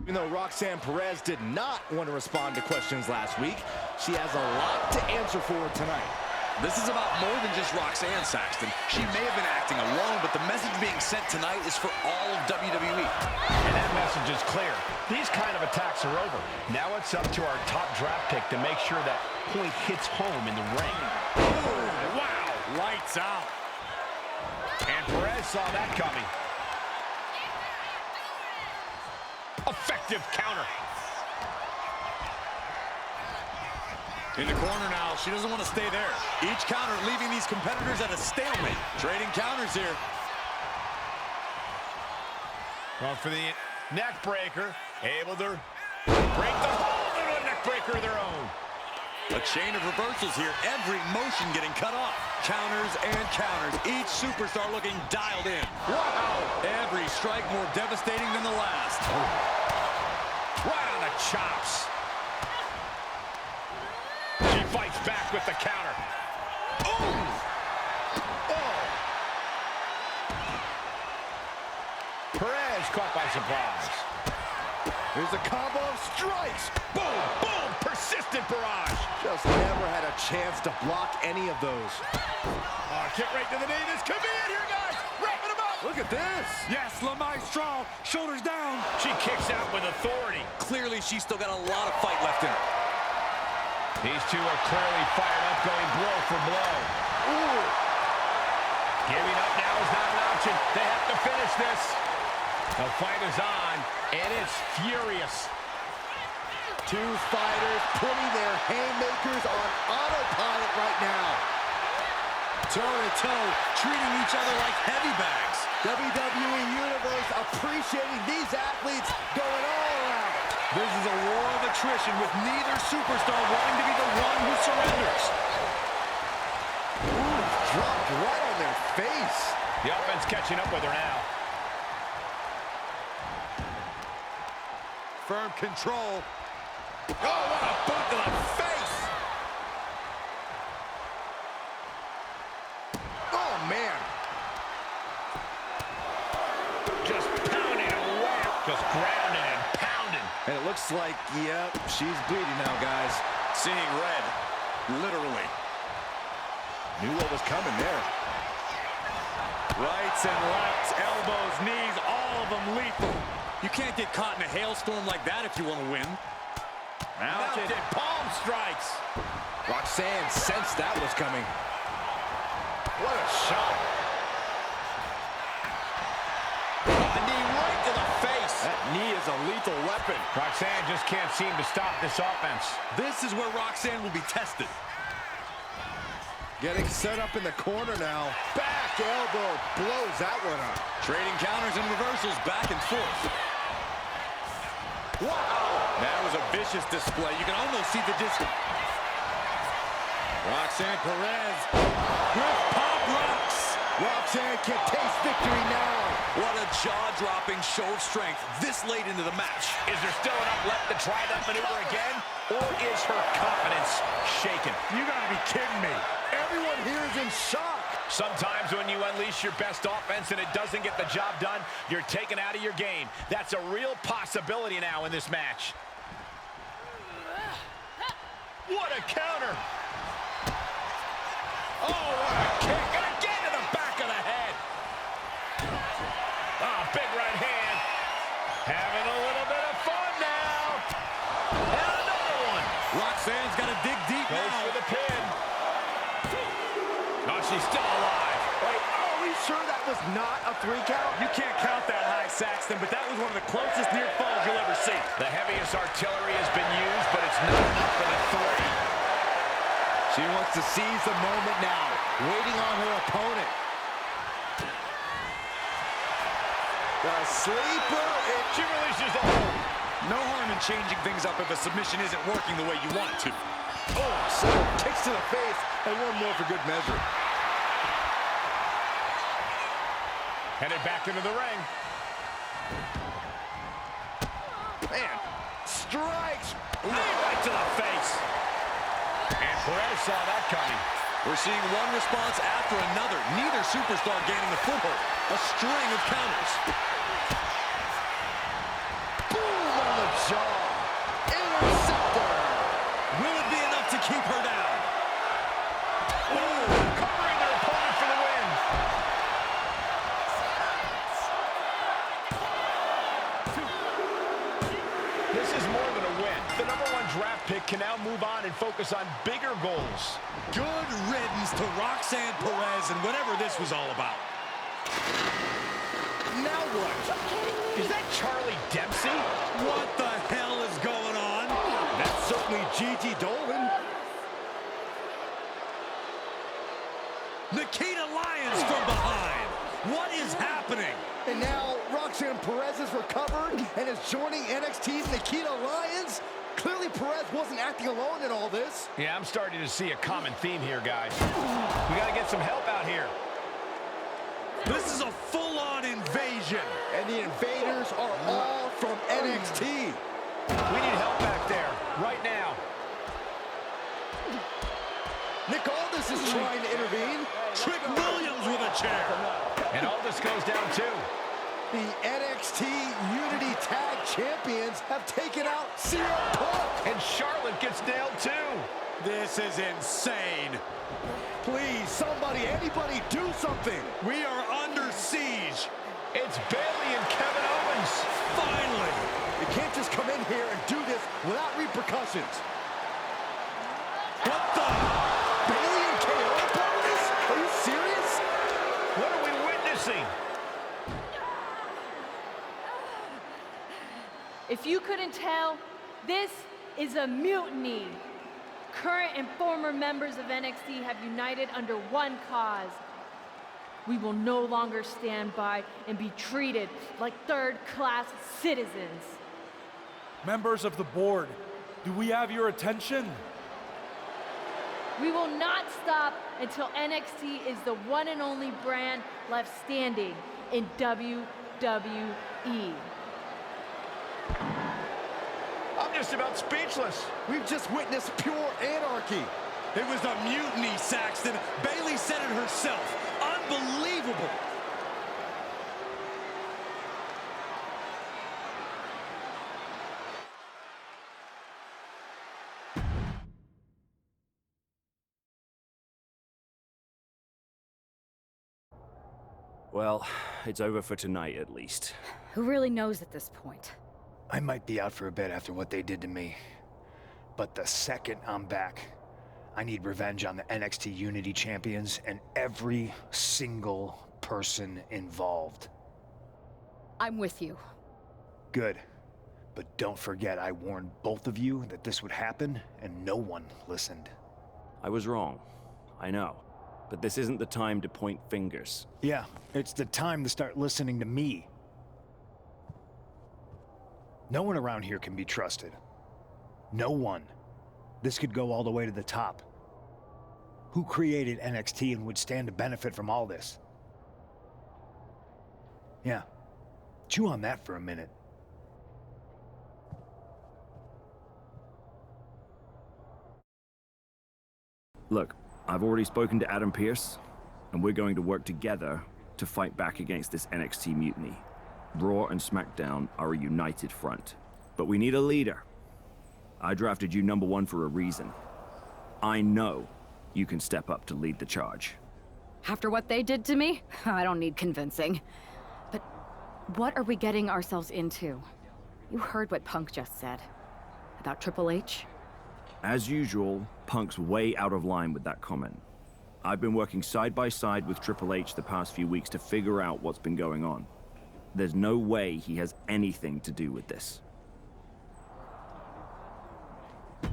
Even though Roxanne Perez did not want to respond to questions last week, she has a lot to answer for tonight. This is about more than just Roxanne, Saxton. She may have been acting alone, but the message being sent tonight is for all of WWE. And that message is clear. These kind of attacks are over. Now it's up to our top draft pick to make sure that point hits home in the ring. Oh, wow, lights out. And Perez saw that coming. Effective counter. In the corner now, she doesn't want to stay there. Each counter leaving these competitors at a stalemate. Trading counters here. Going for the neck breaker. Able to break the hold into a neck breaker of their own. A chain of reversals here. Every motion getting cut off. Counters and counters. Each superstar looking dialed in. Wow! Every strike more devastating than the last. Right on the chops. She fights back with the counter. Oh! Oh! Perez caught by surprise. Here's a combo of strikes. Boom! Boom! Persistent barrage. Just never had a chance to block any of those. Kick right to the knee. This could be it here, guys. Wrapping him up. Look at this. Yes, La Maestra. Shoulders down. She kicks out with authority. Clearly, she's still got a lot of fight left in her. These two are clearly fired up, going blow for blow. Ooh. Giving up now is not an option. They have to finish this. The fight is on, and it's furious. Two fighters putting their haymakers on autopilot right now. Toe-to-toe, treating each other like heavy bags. WWE Universe appreciating these athletes going all around. This is a war of attrition with neither superstar wanting to be the one who surrenders. Ooh, dropped right on their face. The offense catching up with her now. Firm control. Oh, what a boot to the face! Oh, man. Just pounding away. Just grounding and pounding. And it looks like, yep, she's bleeding now, guys. Seeing red, literally. Knew what was coming there. Rights and lefts, elbows, knees, all of them lethal. You can't get caught in a hailstorm like that if you want to win. Mounted palm strikes. Roxanne sensed that was coming. What a shot. A knee right to the face. That knee is a lethal weapon. Roxanne just can't seem to stop this offense. This is where Roxanne will be tested. Getting set up in the corner now. Back elbow blows that one up. Trading counters and reversals back and forth. Wow! That was a vicious display. You can almost see the distance. Roxanne Perez with pop rocks. Roxanne can taste victory now. What a jaw-dropping show of strength this late into the match. Is there still enough left to try that maneuver again? Or is her confidence shaken? You gotta be kidding me. Everyone here is in shock. Sometimes when you unleash your best offense and it doesn't get the job done, you're taken out of your game. That's a real possibility now in this match. What a counter! Oh, what a kick! And again to the back of the head. Oh, big right hand. Having a little bit of fun now. And another one. Roxanne's got to dig deep Goes now. for the pin. Oh, she's still alive. Wait, are we sure that was not a 3 count? You can't count that high, Saxton, but that was one of the closest near falls you'll ever see. The heaviest artillery has been used, but it's not enough for the 3. She wants to seize the moment now, waiting on her opponent. The sleeper. She releases the hold. No harm in changing things up if a submission isn't working the way you want it to. Oh, so kicks to the face, and one more for good measure. Headed back into the ring. Man, strikes. Knee right to the face. And Perez saw that coming. We're seeing one response after another. Neither superstar gaining a foothold. A string of counters. Boom on the This is more than a win. The #1 draft pick can now move on and focus on bigger goals. Good riddance to Roxanne Perez and whatever this was all about. Now what? Is that Charlie Dempsey? What the hell is going on? That's certainly Gigi Dolan. Nikita Lyons from behind. What is happening? And now Roxanne Perez is recovered and is joining NXT's Nikita Lyons. Clearly Perez wasn't acting alone in all this. Yeah, I'm starting to see a common theme here, guys. We got to get some help out here. This is a full-on invasion. And the invaders are all from NXT. We need help back there, right now. Nick Aldis is trying to intervene. Trick Williams with a chair. And Aldis goes down too. The NXT Unity Tag Champions have taken out CM Punk. And Charlotte gets nailed too. This is insane. Please, somebody, anybody, do something. We are under siege. It's Bayley and Kevin Owens. Finally. You can't just come in here and do this without repercussions. What the? Bayley and KO are part of this? Are you serious? What are we witnessing? If you couldn't tell, this is a mutiny. Current and former members of NXT have united under one cause. We will no longer stand by and be treated like third-class citizens. Members of the board, do we have your attention? We will not stop until NXT is the one and only brand left standing in WWE. I'm just about speechless. We've just witnessed pure anarchy. It was a mutiny, Saxton. Bayley said it herself. Unbelievable. Well, it's over for tonight at least. Who really knows at this point? I might be out for a bit after what they did to me. But the second I'm back, I need revenge on the NXT Unity Champions and every single person involved. I'm with you. Good. But don't forget I warned both of you that this would happen, and no one listened. I was wrong. I know. But this isn't the time to point fingers. Yeah, it's the time to start listening to me. No one around here can be trusted. No one. This could go all the way to the top. Who created NXT and would stand to benefit from all this? Yeah. Chew on that for a minute. Look, I've already spoken to Adam Pearce, and we're going to work together to fight back against this NXT mutiny. Raw and SmackDown are a united front. But we need a leader. I drafted you #1 for a reason. I know you can step up to lead the charge. After what they did to me, I don't need convincing. But what are we getting ourselves into? You heard what Punk just said. About Triple H? As usual, Punk's way out of line with that comment. I've been working side by side with Triple H the past few weeks to figure out what's been going on. There's no way he has anything to do with this.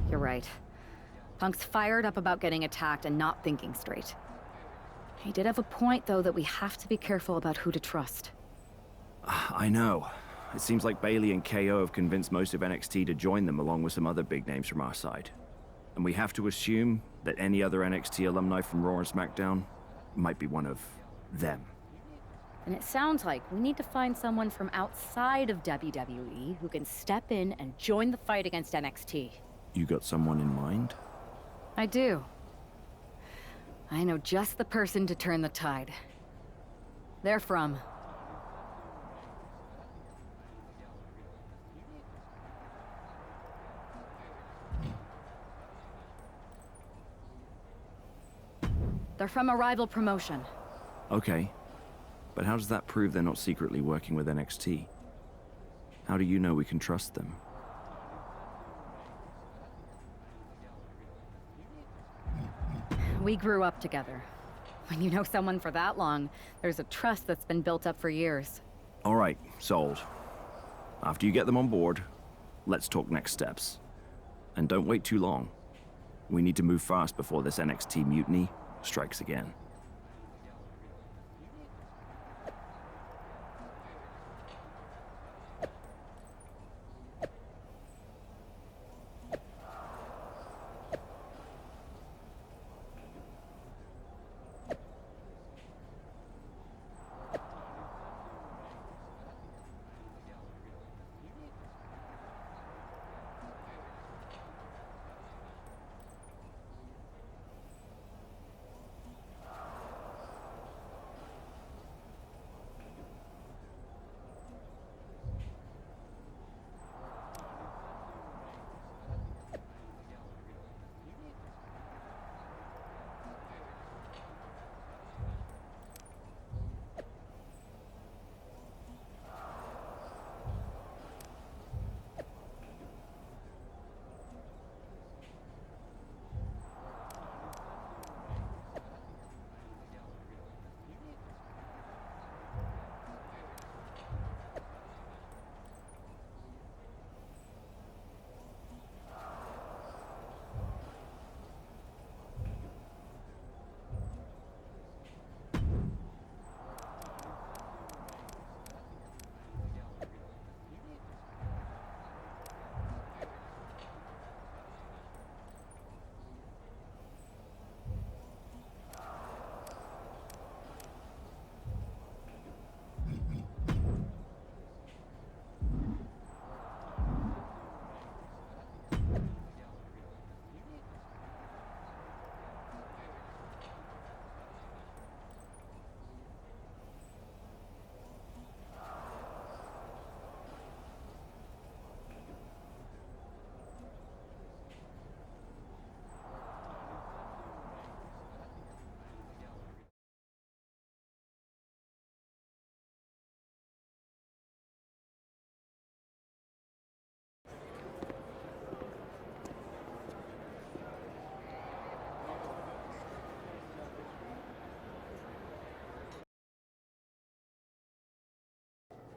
You're right. Punk's fired up about getting attacked and not thinking straight. He did have a point, though, that we have to be careful about who to trust. I know. It seems like Bayley and KO have convinced most of NXT to join them along with some other big names from our side. And we have to assume that any other NXT alumni from Raw and SmackDown might be one of them. And it sounds like we need to find someone from outside of WWE who can step in and join the fight against NXT. You got someone in mind? I do. I know just the person to turn the tide. They're from... They're from a rival promotion. Okay. But how does that prove they're not secretly working with NXT? How do you know we can trust them? We grew up together. When you know someone for that long, there's a trust that's been built up for years. All right, sold. After you get them on board, let's talk next steps. And don't wait too long. We need to move fast before this NXT mutiny strikes again.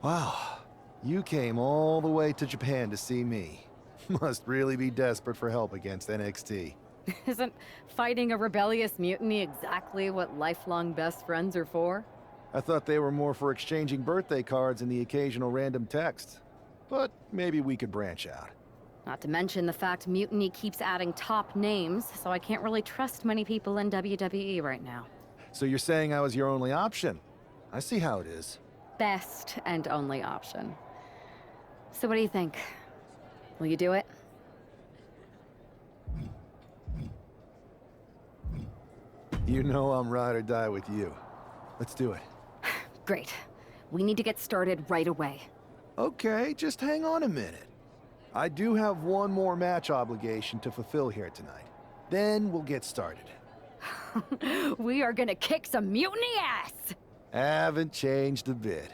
Wow, you came all the way to Japan to see me. Must really be desperate for help against NXT. Isn't fighting a rebellious mutiny exactly what lifelong best friends are for? I thought they were more for exchanging birthday cards and the occasional random text. But maybe we could branch out. Not to mention the fact Mutiny keeps adding top names, so I can't really trust many people in WWE right now. So you're saying I was your only option? I see how it is. Best and only option. So what do you think? Will you do it? You know I'm ride or die with you. Let's do it. Great. We need to get started right away. Okay, just hang on a minute. I do have one more match obligation to fulfill here tonight. Then we'll get started. We are gonna kick some mutiny ass! Haven't changed a bit.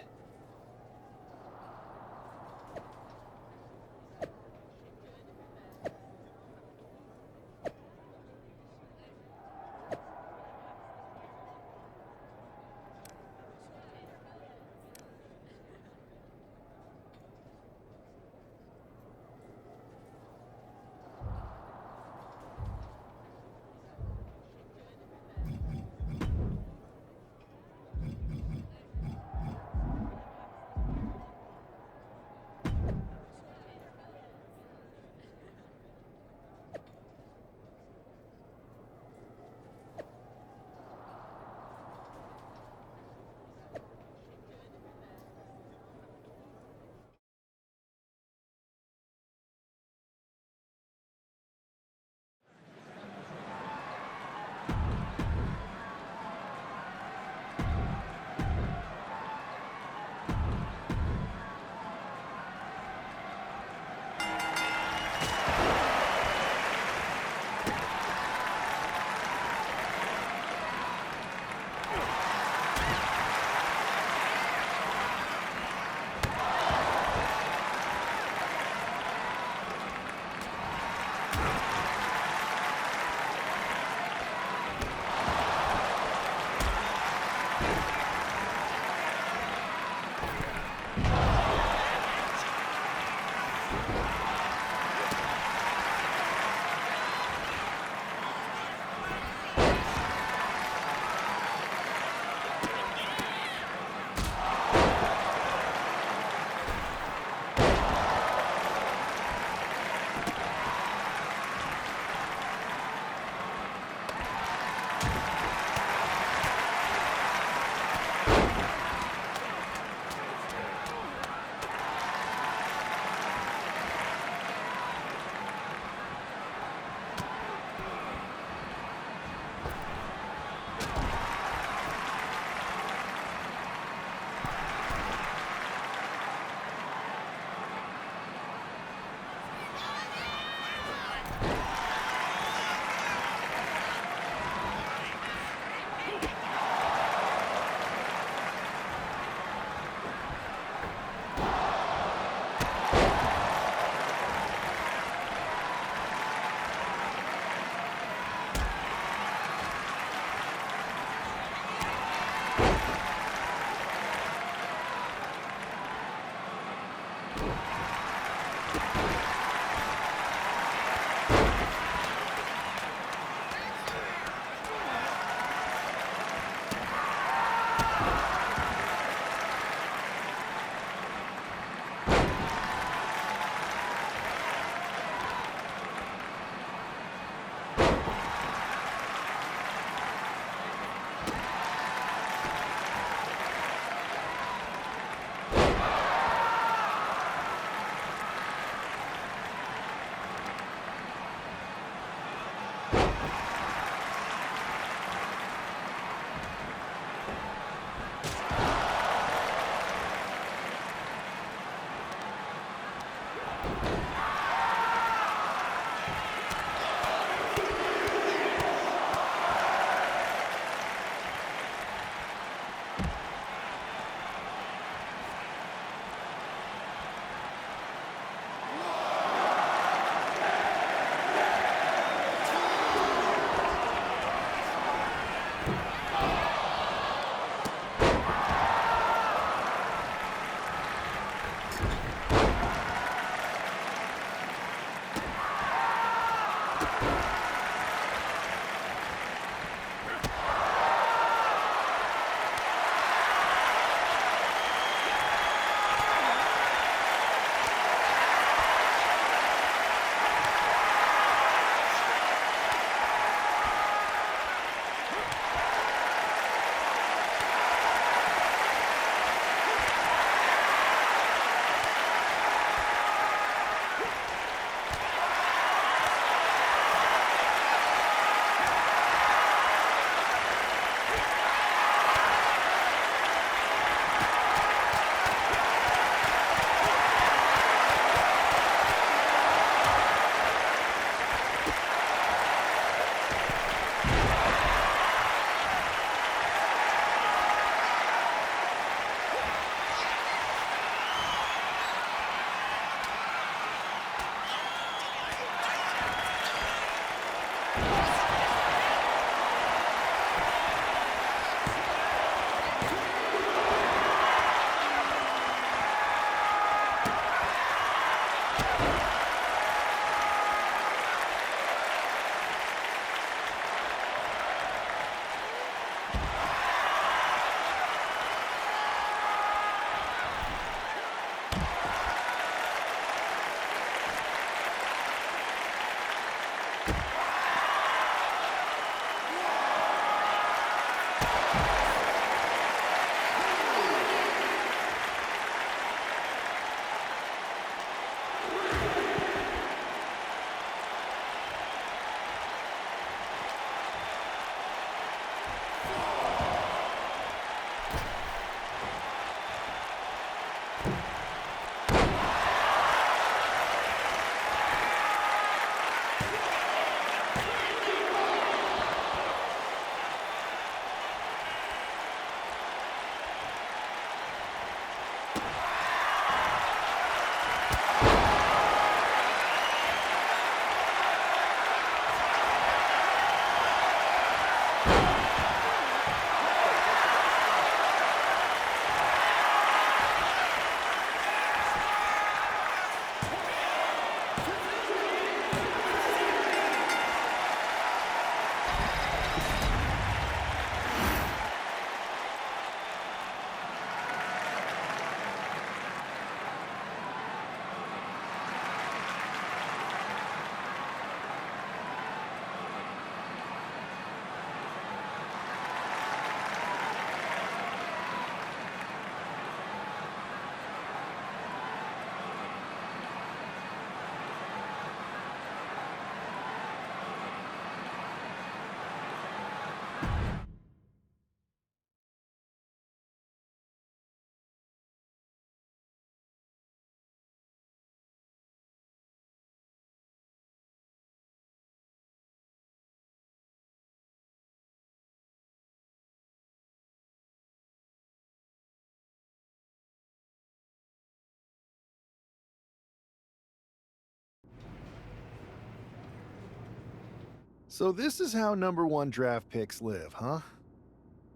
So this is how #1 draft picks live, huh?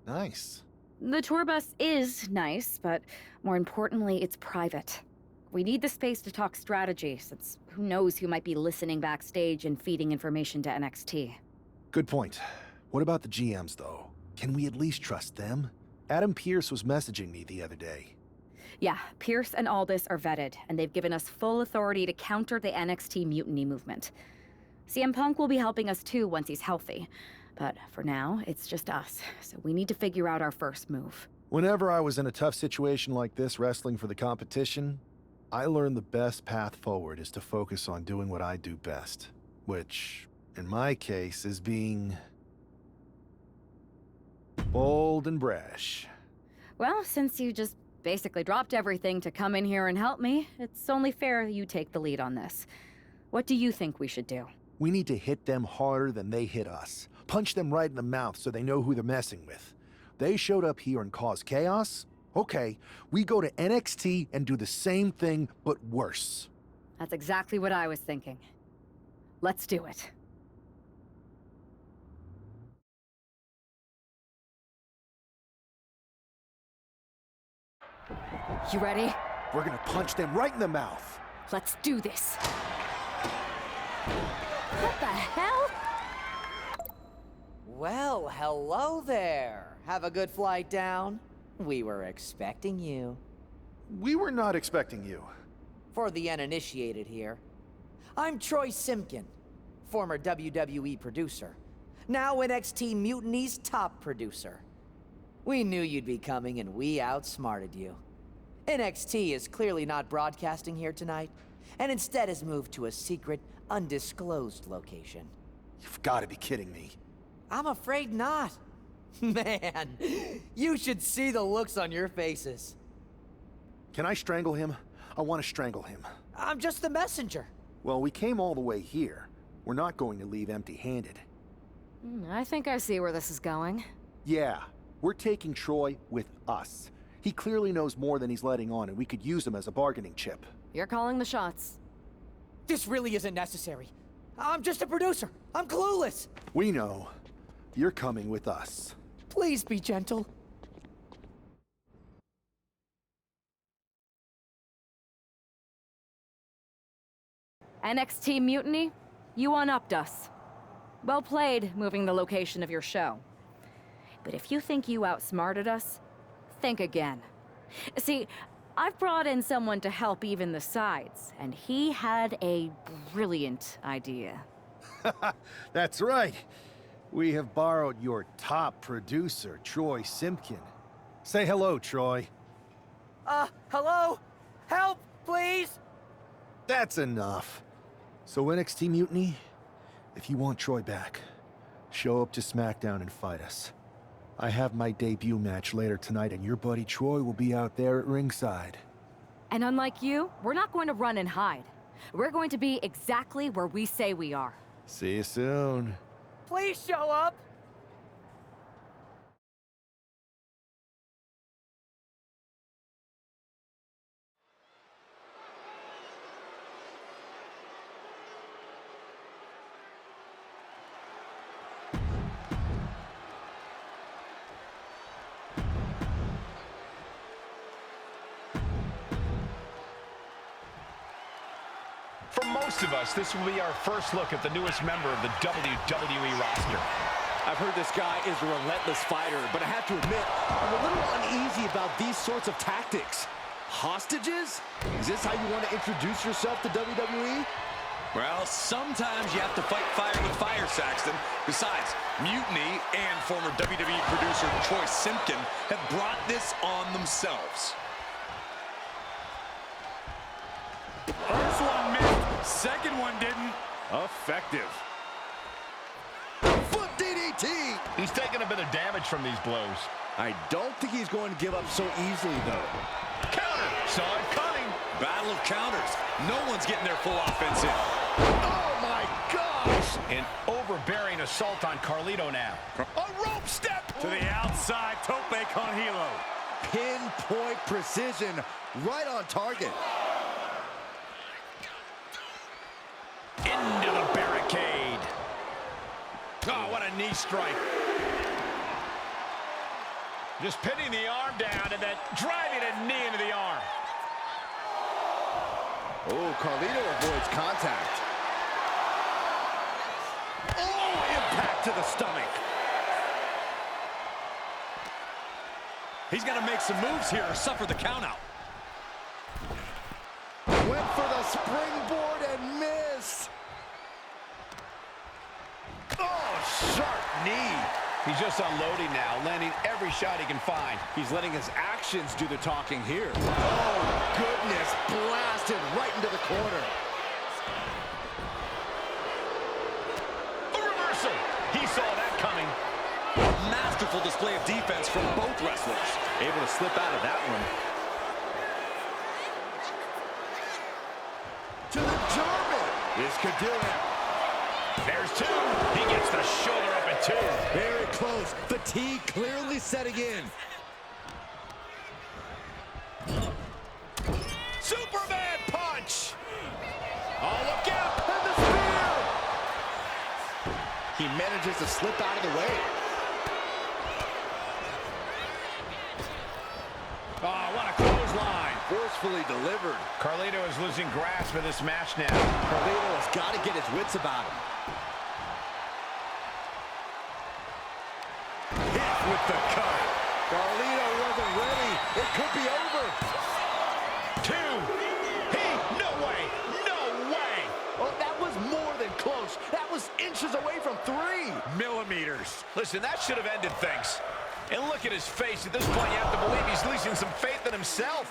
Nice. The tour bus is nice, but more importantly, it's private. we need the space to talk strategy, since who knows who might be listening backstage and feeding information to NXT. Good point. What about the GMs, though? Can we at least trust them? Adam Pearce was messaging me the other day. Yeah, Pierce and Aldis are vetted, and they've given us full authority to counter the NXT mutiny movement. CM Punk will be helping us too once he's healthy. But for now, it's just us, so we need to figure out our first move. Whenever I was in a tough situation like this wrestling for the competition, I learned the best path forward is to focus on doing what I do best. Which, in my case, is being bold and brash. Well, since you just basically dropped everything to come in here and help me, it's only fair you take the lead on this. What do you think we should do? We need to hit them harder than they hit us. Punch them right in the mouth so they know who they're messing with. They showed up here and caused chaos? Okay, we go to NXT and do the same thing, but worse. That's exactly what I was thinking. Let's do it. You ready? We're gonna punch them right in the mouth. Let's do this. What the hell? Well, hello there. Have a good flight down. We were expecting you. We were not expecting you. For the uninitiated here, I'm Troy Simpkin, former WWE producer, now NXT Mutiny's top producer. We knew you'd be coming and we outsmarted you. NXT is clearly not broadcasting here tonight, and instead has moved to a secret, undisclosed location. You've got to be kidding me. I'm afraid not. Man, you should see the looks on your faces. Can I strangle him? I want to strangle him. I'm just the messenger. Well, we came all the way here. We're not going to leave empty-handed. I think I see where this is going. Yeah, we're taking Troy with us. He clearly knows more than he's letting on, and we could use him as a bargaining chip. You're calling the shots. This really isn't necessary. I'm just a producer. I'm clueless. We know. You're coming with us. Please be gentle. NXT Mutiny, you one-upped us. Well played, moving the location of your show. But if you think you outsmarted us, think again. See, I've brought in someone to help even the sides, and he had a brilliant idea. That's right. We have borrowed your top producer, Troy Simpkin. Say hello, Troy. Hello? Help, please? That's enough. So NXT Mutiny, if you want Troy back, show up to SmackDown and fight us. I have my debut match later tonight, and your buddy Troy will be out there at ringside. And unlike you, we're not going to run and hide. We're going to be exactly where we say we are. See you soon. Please show up. For most of us, this will be our first look at the newest member of the WWE roster. I've heard this guy is a relentless fighter, but I have to admit, I'm a little uneasy about these sorts of tactics. Hostages? Is this how you want to introduce yourself to WWE? Well, sometimes you have to fight fire with fire, Saxton. Besides, Mutiny and former WWE producer Troy Simpkin have brought this on themselves. First one missed, second one didn't. Effective. Foot DDT! He's taking a bit of damage from these blows. I don't think he's going to give up so easily, though. Counter! Saw it coming. Battle of counters. No one's getting their full offense in. Oh, my gosh! An overbearing assault on Carlito now. A rope step! To the outside, tope con hilo. Pinpoint precision, right on target. Into the barricade. Oh, what a knee strike. Just pinning the arm down and then driving a knee into the arm. Oh, Carlito avoids contact. Oh, impact to the stomach. He's going to make some moves here or suffer the countout. Went for the springboard and missed. Oh, sharp knee. He's just unloading now, landing every shot he can find. He's letting his actions do the talking here. Oh, goodness. Blasted right into the corner. A reversal. He saw that coming. Masterful display of defense from both wrestlers. Able to slip out of that one. To the German. This could do it. There's two. He gets the shoulder up at two. Very close. Fatigue clearly setting in. Superman punch. Oh, look out. And the spear. He manages to slip out of the way. Oh, what a clothesline. Forcefully delivered. Carlito is losing grasp of this match now. Carlito has got to get his wits about him. Hit with the cut. Carlito wasn't ready. It could be over. Two. No way. No way. Oh, that was more than close. That was inches away from 3. Millimeters. Listen, that should have ended things. And look at his face. At this point, you have to believe he's losing some faith in himself.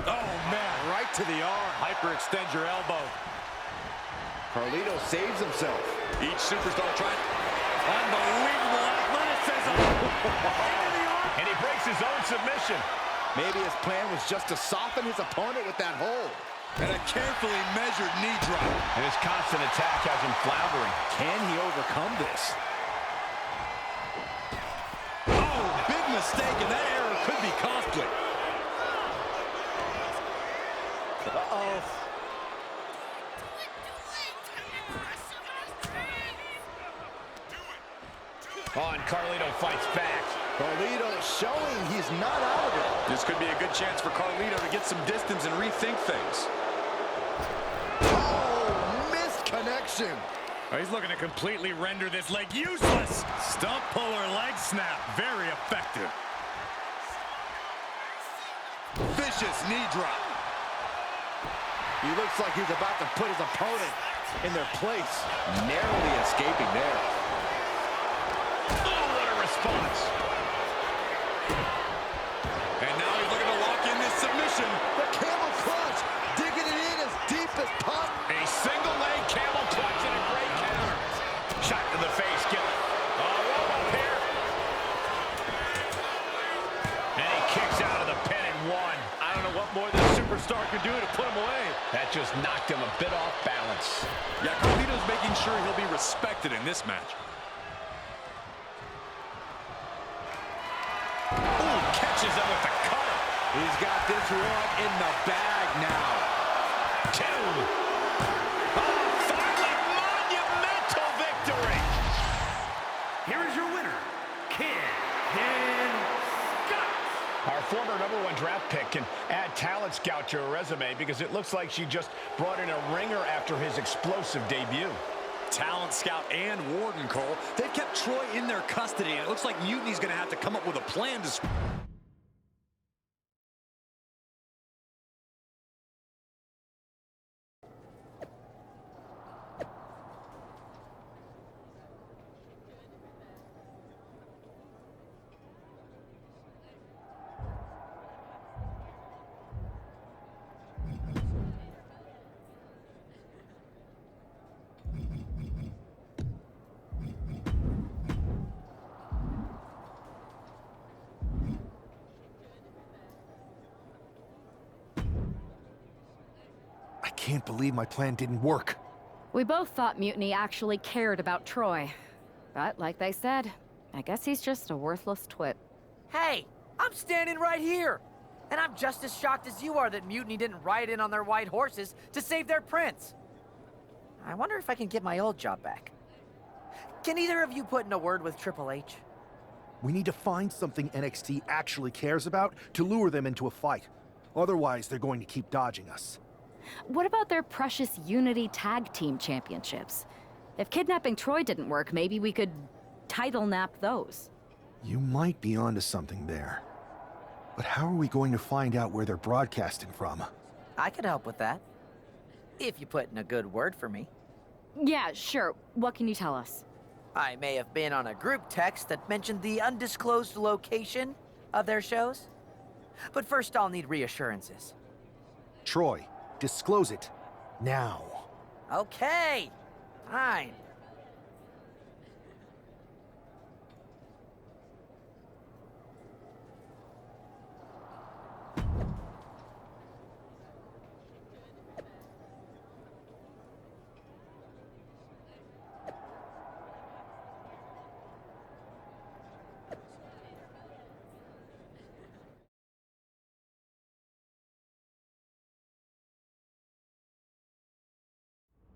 Oh, man, right to the arm. Hyperextend your elbow. Carlito saves himself. Each superstar trying. Unbelievable athleticism. And he breaks his own submission. Maybe his plan was just to soften his opponent with that hold. And a carefully measured knee drop. And his constant attack has him floundering. Can he overcome this? Oh, big mistake, and that error could be costly. Uh-oh. Oh, and Carlito fights back. Carlito showing he's not out of it. This could be a good chance for Carlito to get some distance and rethink things. Oh, missed connection. Oh, he's looking to completely render this leg useless. Stump puller leg snap. Very effective. Vicious knee drop. He looks like he's about to put his opponent in their place. Narrowly escaping there. Oh, what a response. And now he's looking to lock in this submission. The camel clutch, digging it in as deep as possible. A single leg camel clutch and a great counter. Shot to the face. Get oh, roll up here. And he kicks out of the pin and one. I don't know what more this superstar could do to put him away. That just knocked him a bit off balance. Yeah, Carlito's making sure he'll be respected in this match. Ooh, catches him with the cutter. He's got this one in the bag now. Two. Oh, finally, monumental victory. Here is your winner, Ken Scott. Our former #1 draft pick can add talent scout to her resume because it looks like she just brought in a ringer after his explosive debut. Talent scout and Warden, Cole. They've kept Troy in their custody, and it looks like Mutiny's going to have to come up with a plan to... I can't believe my plan didn't work. We both thought Mutiny actually cared about Troy. But like they said, I guess he's just a worthless twit. Hey, I'm standing right here. And I'm just as shocked as you are that Mutiny didn't ride in on their white horses to save their prince. I wonder if I can get my old job back. Can either of you put in a word with Triple H? We need to find something NXT actually cares about to lure them into a fight. Otherwise, they're going to keep dodging us. What about their precious Unity Tag Team Championships? If kidnapping Troy didn't work, maybe we could title nap those. You might be onto something there. But how are we going to find out where they're broadcasting from? I could help with that. If you put in a good word for me. Yeah, sure. What can you tell us? I may have been on a group text that mentioned the undisclosed location of their shows. But first I'll need reassurances. Troy, disclose it. Now. Okay, fine.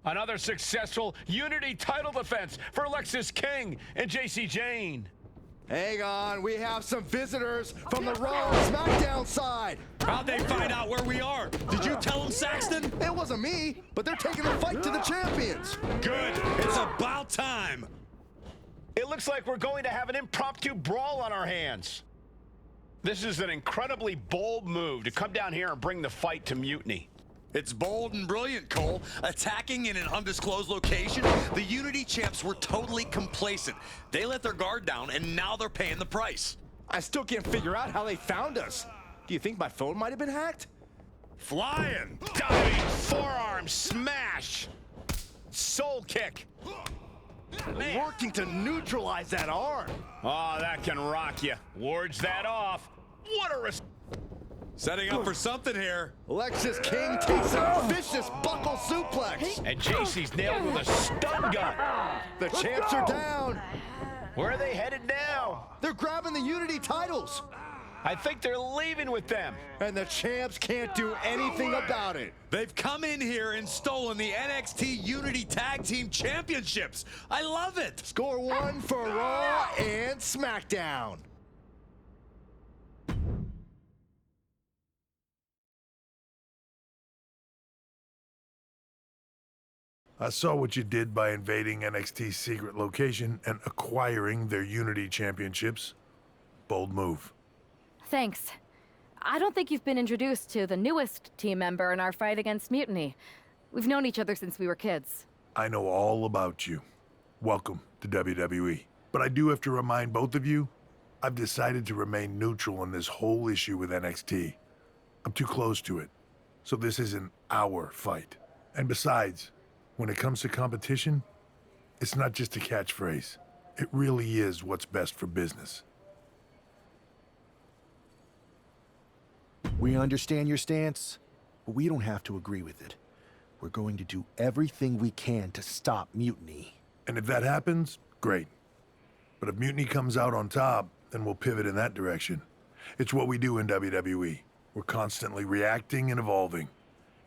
Another successful Unity title defense for Lexis King and JC Jane. Hang on, we have some visitors from the Raw and SmackDown side. How'd they find out where we are? Did you tell them, Saxton? It wasn't me, but they're taking the fight to the champions. Good. It's about time. It looks like we're going to have an impromptu brawl on our hands. This is an incredibly bold move to come down here and bring the fight to Mutiny. It's bold and brilliant, Cole. Attacking in an undisclosed location, the Unity champs were totally complacent. They let their guard down, and now they're paying the price. I still can't figure out how they found us. Do you think my phone might have been hacked? Flying, diving, forearm smash, soul kick. Working to neutralize that arm. Oh, that can rock you. Wards that off. What a Setting up for something here. Lexis King takes a vicious buckle suplex. And JC's nailed with a stun gun. The champs are down. Where are they headed now? They're grabbing the Unity titles. I think they're leaving with them. And the champs can't do anything about it. They've come in here and stolen the NXT Unity Tag Team Championships. I love it. Score one for Raw and SmackDown. I saw what you did by invading NXT's secret location and acquiring their Unity championships. Bold move. Thanks. I don't think you've been introduced to the newest team member in our fight against Mutiny. We've known each other since we were kids. I know all about you. Welcome to WWE. But I do have to remind both of you, I've decided to remain neutral in this whole issue with NXT. I'm too close to it. So this isn't our fight. And besides, when it comes to competition, it's not just a catchphrase. It really is what's best for business. We understand your stance, but we don't have to agree with it. We're going to do everything we can to stop Mutiny. And if that happens, great. But if Mutiny comes out on top, then we'll pivot in that direction. It's what we do in WWE. We're constantly reacting and evolving.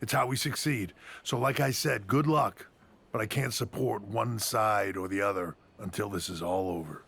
It's how we succeed. So like I said, good luck. But I can't support one side or the other until this is all over.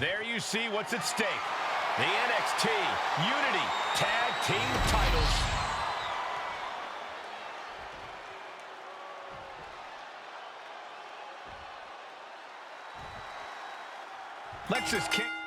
There you see what's at stake. The NXT Unity Tag Team titles. Let's just kick.